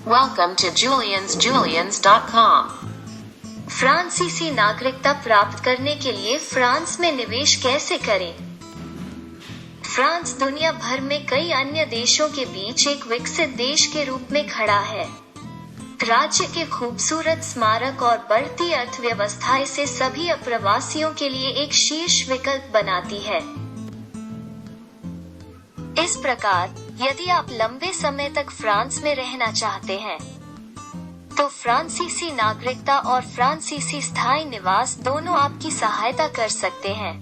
Welcome to juliansjulians.com. फ्रांसीसी नागरिकता प्राप्त करने के लिए फ्रांस में निवेश कैसे करें? फ्रांस दुनिया भर में कई अन्य देशों के बीच एक विकसित देश के रूप में खड़ा है। राज्य के खूबसूरत स्मारक और बढ़ती अर्थव्यवस्था इसे सभी अप्रवासियों के लिए एक शीर्ष विकल्प बनाती है। इस प्रकार, यदि आप लंबे समय तक फ्रांस में रहना चाहते हैं, तो फ्रांसीसी नागरिकता और फ्रांसीसी स्थायी निवास दोनों आपकी सहायता कर सकते हैं।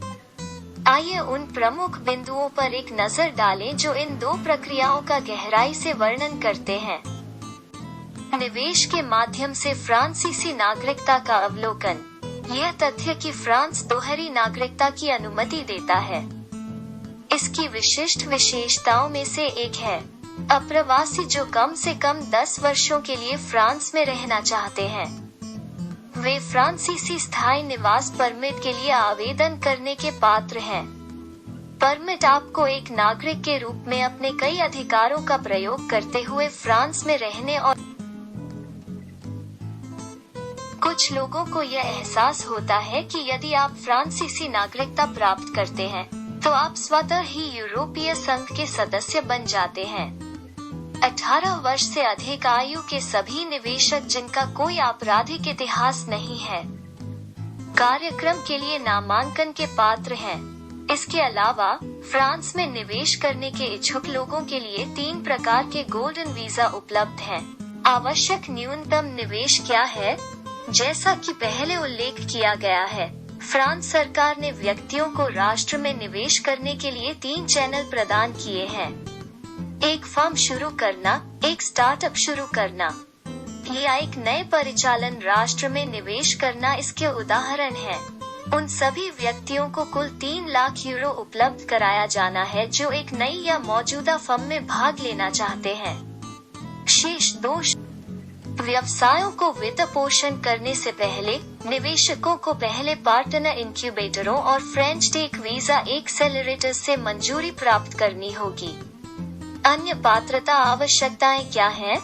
आइए उन प्रमुख बिंदुओं पर एक नजर डालें जो इन दो प्रक्रियाओं का गहराई से वर्णन करते हैं। निवेश के माध्यम से फ्रांसीसी नागरिकता का अवलोकन। यह तथ्य कि फ्रांस दोहरी नागरिकता की अनुमति देता है, इसकी विशिष्ट विशेषताओं में से एक है। अप्रवासी जो कम से कम 10 वर्षों के लिए फ्रांस में रहना चाहते हैं, वे फ्रांसीसी स्थायी निवास परमिट के लिए आवेदन करने के पात्र हैं। परमिट आपको एक नागरिक के रूप में अपने कई अधिकारों का प्रयोग करते हुए फ्रांस में रहने और कुछ लोगों को यह एहसास होता है कि यदि आप फ्रांसीसी नागरिकता प्राप्त करते हैं, तो आप स्वतः ही यूरोपीय संघ के सदस्य बन जाते हैं। 18 वर्ष से अधिक आयु के सभी निवेशक जिनका कोई आपराधिक इतिहास नहीं है, कार्यक्रम के लिए नामांकन के पात्र हैं। इसके अलावा, फ्रांस में निवेश करने के इच्छुक लोगों के लिए 3 प्रकार के गोल्डन वीजा उपलब्ध हैं। आवश्यक न्यूनतम निवेश क्या है? जैसा कि पहले उल्लेख किया गया है, फ्रांस सरकार ने व्यक्तियों को राष्ट्र में निवेश करने के लिए 3 चैनल प्रदान किए हैं। एक फर्म शुरू करना, एक स्टार्टअप शुरू करना, या एक नए परिचालन राष्ट्र में निवेश करना इसके उदाहरण हैं। उन सभी व्यक्तियों को कुल 3 लाख यूरो उपलब्ध कराया जाना है जो एक नई या मौजूदा फर्म में भाग लेना चाहते हैं। शेष 2 व्यवसायों को वित्त पोषण करने से पहले निवेशकों को पहले पार्टनर इंक्यूबेटरों और फ्रेंच टेक वीजा एक्सेलरेटर्स से मंजूरी प्राप्त करनी होगी। अन्य पात्रता आवश्यकताएं क्या हैं?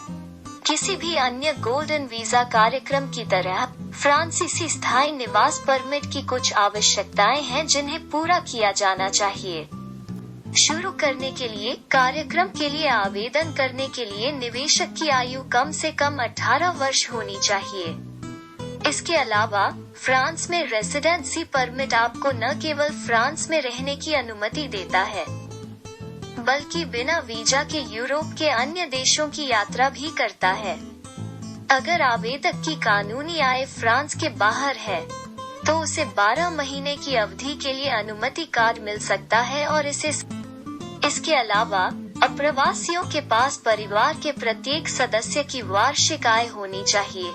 किसी भी अन्य गोल्डन वीजा कार्यक्रम की तरह फ्रांसीसी स्थायी निवास परमिट की कुछ आवश्यकताएं हैं जिन्हें पूरा किया जाना चाहिए। शुरू करने के लिए कार्यक्रम के लिए आवेदन करने के लिए निवेशक की आयु कम से कम 18 वर्ष होनी चाहिए। इसके अलावा, फ्रांस में रेसिडेंसी परमिट आपको न केवल फ्रांस में रहने की अनुमति देता है, बल्कि बिना वीजा के यूरोप के अन्य देशों की यात्रा भी करता है। अगर आवेदक की कानूनी आय फ्रांस के बाहर है, तो उसे 12 महीने की अवधि के लिए अनुमति कार्ड मिल सकता है और इसके अलावा, अप्रवासियों के पास परिवार के प्रत्येक सदस्य की वार्षिक आय होनी चाहिए,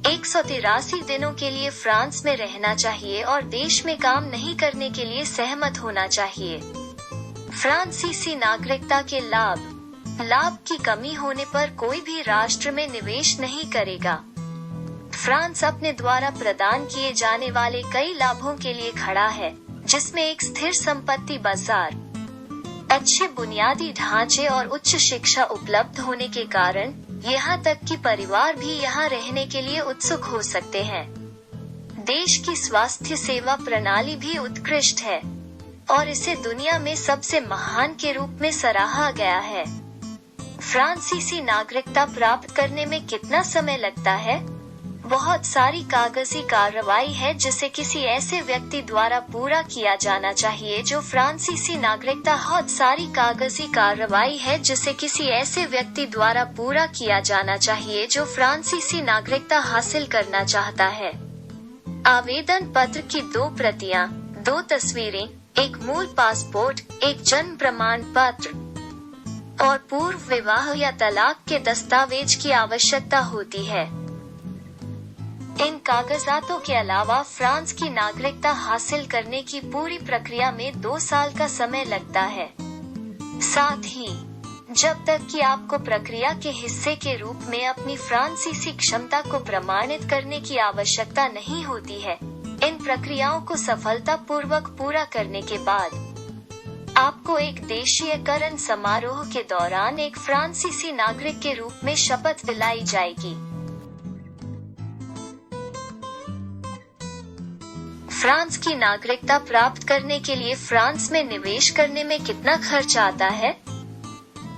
183 दिनों के लिए फ्रांस में रहना चाहिए और देश में काम नहीं करने के लिए सहमत होना चाहिए। फ्रांसीसी नागरिकता के लाभ की कमी होने पर कोई भी राष्ट्र में निवेश नहीं करेगा। फ्रांस अपने द्वारा प्रदान किए जाने वाले कई लाभों के लिए खड़ा है, जिसमें एक स्थिर संपत्ति बाजार, अच्छे बुनियादी ढांचे और उच्च शिक्षा उपलब्ध होने के कारण यहाँ तक कि परिवार भी यहाँ रहने के लिए उत्सुक हो सकते हैं। देश की स्वास्थ्य सेवा प्रणाली भी उत्कृष्ट है और इसे दुनिया में सबसे महान के रूप में सराहा गया है। फ्रांसीसी नागरिकता प्राप्त करने में कितना समय लगता है? बहुत सारी कागजी कार्रवाई है जिसे किसी ऐसे व्यक्ति द्वारा पूरा किया जाना चाहिए जो फ्रांसीसी नागरिकता बहुत सारी कागजी कार्रवाई है जिसे किसी ऐसे व्यक्ति द्वारा पूरा किया जाना चाहिए जो फ्रांसीसी नागरिकता हासिल करना चाहता है। आवेदन पत्र की 2 प्रतियां, 2 तस्वीरें, एक मूल पासपोर्ट, एक जन्म प्रमाण पत्र और पूर्व विवाह या तलाक के दस्तावेज की आवश्यकता होती है। इन कागजातों के अलावा फ्रांस की नागरिकता हासिल करने की पूरी प्रक्रिया में 2 साल का समय लगता है। साथ ही, जब तक कि आपको प्रक्रिया के हिस्से के रूप में अपनी फ्रांसीसी क्षमता को प्रमाणित करने की आवश्यकता नहीं होती है, इन प्रक्रियाओं को सफलतापूर्वक पूरा करने के बाद आपको एक देशीयकरण समारोह के दौरान एक फ्रांसीसी नागरिक के रूप में शपथ दिलाई जाएगी। फ्रांस की नागरिकता प्राप्त करने के लिए फ्रांस में निवेश करने में कितना खर्च आता है?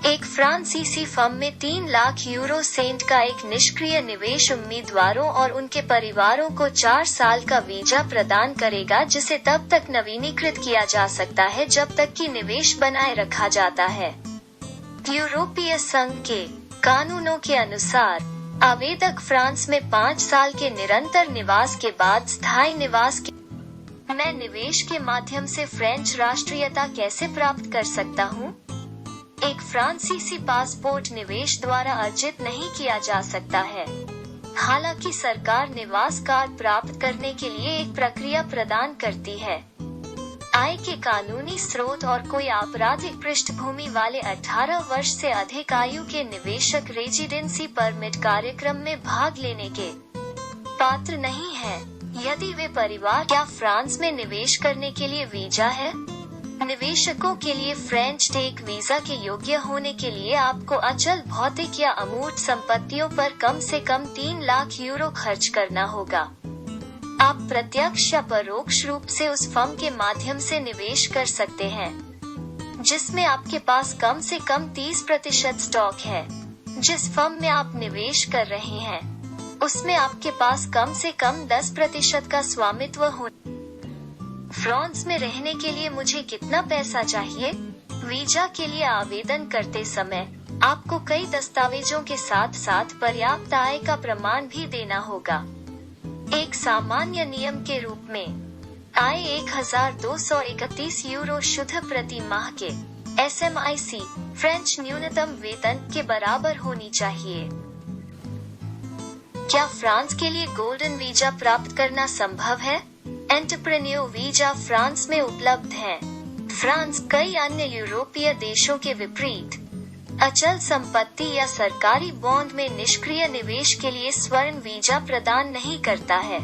एक फ्रांसीसी फर्म में 3 लाख यूरो सेंट का एक निष्क्रिय निवेश उम्मीदवारों और उनके परिवारों को 4 साल का वीजा प्रदान करेगा, जिसे तब तक नवीनीकृत किया जा सकता है जब तक कि निवेश बनाए रखा जाता है। यूरोपीय संघ के कानूनों के अनुसार आवेदक फ्रांस में 5 साल के निरंतर निवास के बाद स्थायी निवास के मैं निवेश के माध्यम से फ्रेंच राष्ट्रीयता कैसे प्राप्त कर सकता हूँ? एक फ्रांसीसी पासपोर्ट निवेश द्वारा अर्जित नहीं किया जा सकता है। हालांकि सरकार निवास कार्ड प्राप्त करने के लिए एक प्रक्रिया प्रदान करती है। आय के कानूनी स्रोत और कोई आपराधिक पृष्ठभूमि वाले 18 वर्ष से अधिक आयु के निवेशक रेजिडेंसी परमिट कार्यक्रम में भाग लेने के पात्र नहीं है, यदि वे परिवार या फ्रांस में निवेश करने के लिए वीजा है। निवेशकों के लिए फ्रेंच टेक वीजा के योग्य होने के लिए आपको अचल भौतिक या अमूर्त संपत्तियों पर कम से कम 3 लाख यूरो खर्च करना होगा। आप प्रत्यक्ष या परोक्ष रूप से उस फर्म के माध्यम से निवेश कर सकते हैं, जिसमें आपके पास कम से कम 30% स्टॉक है। जिस फर्म में आप निवेश कर रहे हैं, उसमें आपके पास कम से कम 10% का स्वामित्व हो। फ्रांस में रहने के लिए मुझे कितना पैसा चाहिए? वीजा के लिए आवेदन करते समय आपको कई दस्तावेजों के साथ साथ पर्याप्त आय का प्रमाण भी देना होगा। एक सामान्य नियम के रूप में आय 1231 यूरो शुद्ध प्रति माह के SMIC फ्रेंच न्यूनतम वेतन के बराबर होनी चाहिए। क्या फ्रांस के लिए गोल्डन वीजा प्राप्त करना संभव है? एंटरप्रेन्योर वीजा फ्रांस में उपलब्ध है। फ्रांस कई अन्य यूरोपीय देशों के विपरीत अचल संपत्ति या सरकारी बॉन्ड में निष्क्रिय निवेश के लिए स्वर्ण वीजा प्रदान नहीं करता है।